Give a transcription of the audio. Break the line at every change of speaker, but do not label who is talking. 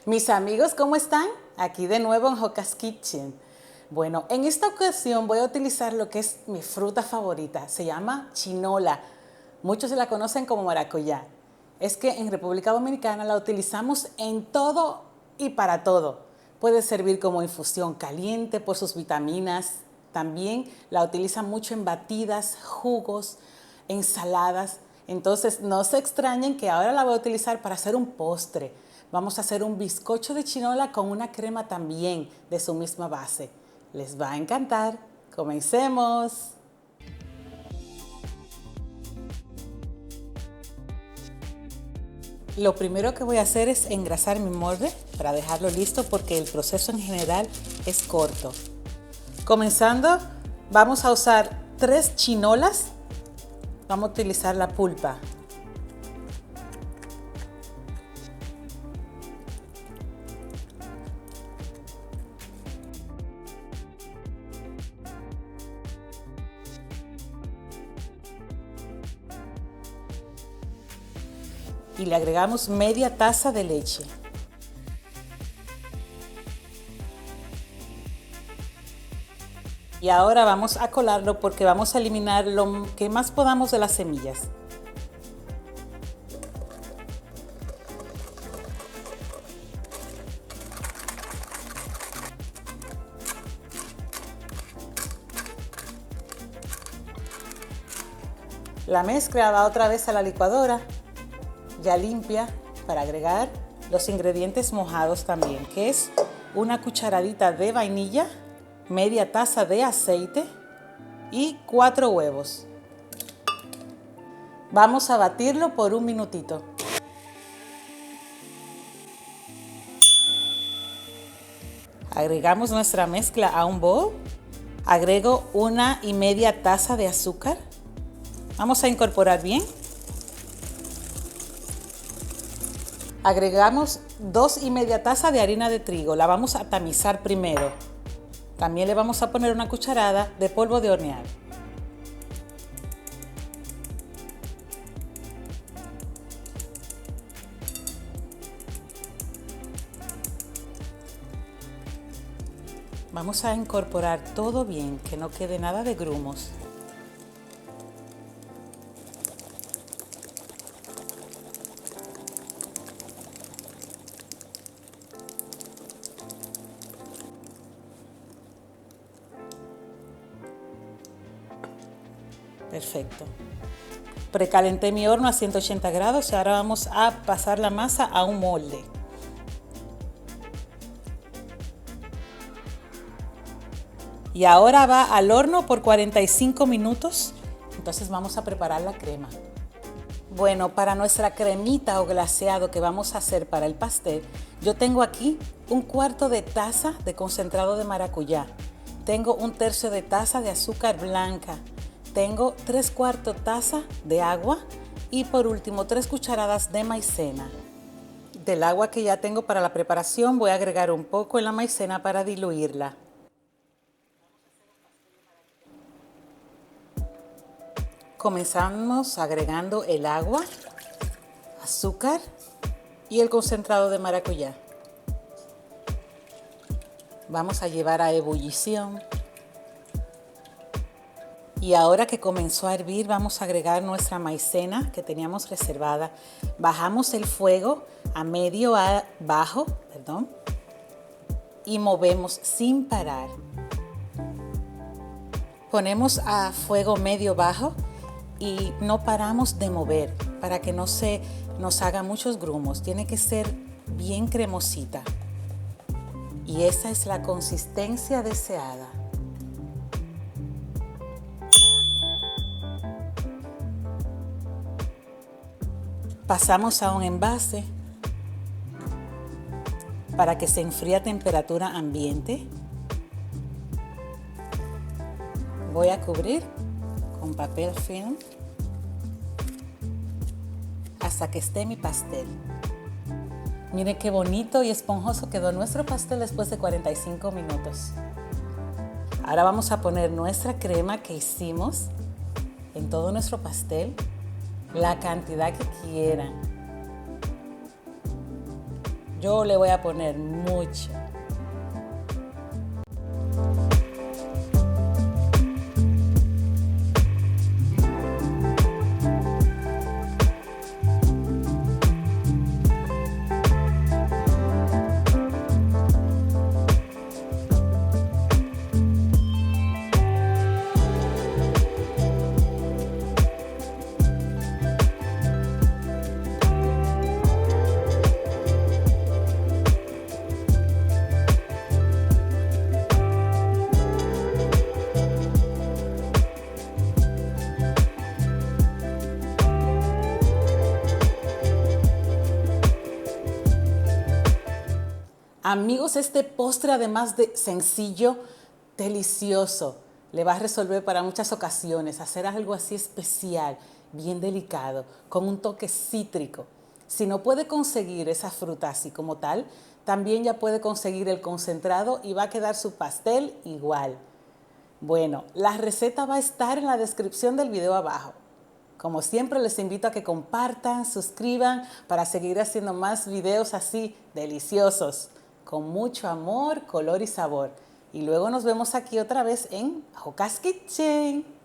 Mis amigos, ¿cómo están? Aquí de nuevo en Joca's Kitchen. Bueno, en esta ocasión voy a utilizar lo que es mi fruta favorita. Se llama chinola. Muchos la conocen como maracuyá. Es que en República Dominicana la utilizamos en todo y para todo. Puede servir como infusión caliente por sus vitaminas. También la utilizan mucho en batidas, jugos, ensaladas. Entonces no se extrañen que ahora la voy a utilizar para hacer un postre. Vamos a hacer un bizcocho de chinola con una crema también de su misma base. Les va a encantar. ¡Comencemos! Lo primero que voy a hacer es engrasar mi molde para dejarlo listo porque el proceso en general es corto. Comenzando, vamos a usar 3 chinolas. Vamos a utilizar la pulpa. Y le agregamos media taza de leche. Y ahora vamos a colarlo porque vamos a eliminar lo que más podamos de las semillas. La mezcla va otra vez a la licuadora, ya limpia, para agregar los ingredientes mojados también, que es una cucharadita de vainilla, media taza de aceite y 4 huevos. Vamos a batirlo por un minutito. Agregamos nuestra mezcla a un bowl. Agrego 1,5 taza de azúcar. Vamos a incorporar bien. Agregamos 2,5 tazas de harina de trigo. La vamos a tamizar primero. También le vamos a poner una cucharada de polvo de hornear. Vamos a incorporar todo bien, que no quede nada de grumos. Perfecto. Precalenté mi horno a 180 grados y ahora vamos a pasar la masa a un molde. Y ahora va al horno por 45 minutos. Entonces vamos a preparar la crema. Bueno, para nuestra cremita o glaseado que vamos a hacer para el pastel, yo tengo aquí 1/4 de taza de concentrado de maracuyá. Tengo 1/3 de taza de azúcar blanca. Tengo 3/4 taza de agua y por último 3 cucharadas de maicena. Del agua que ya tengo para la preparación voy a agregar un poco en la maicena para diluirla. Comenzamos agregando el agua, azúcar y el concentrado de maracuyá. Vamos a llevar a ebullición. Y ahora que comenzó a hervir, vamos a agregar nuestra maicena que teníamos reservada. Bajamos el fuego a medio a bajo, y movemos sin parar. Ponemos a fuego medio bajo y no paramos de mover para que no se nos haga muchos grumos. Tiene que ser bien cremosita. Y esa es la consistencia deseada. Pasamos a un envase para que se enfríe a temperatura ambiente. Voy a cubrir con papel film hasta que esté mi pastel. Miren qué bonito y esponjoso quedó nuestro pastel después de 45 minutos. Ahora vamos a poner nuestra crema que hicimos en todo nuestro pastel. La cantidad que quieran. Yo le voy a poner mucho. Amigos, este postre, además de sencillo, delicioso, le va a resolver para muchas ocasiones hacer algo así especial, bien delicado, con un toque cítrico. Si no puede conseguir esa fruta así como tal, también ya puede conseguir el concentrado y va a quedar su pastel igual. Bueno, la receta va a estar en la descripción del video abajo. Como siempre, les invito a que compartan, suscriban para seguir haciendo más videos así deliciosos, con mucho amor, color y sabor. Y luego nos vemos aquí otra vez en Joca's Kitchen.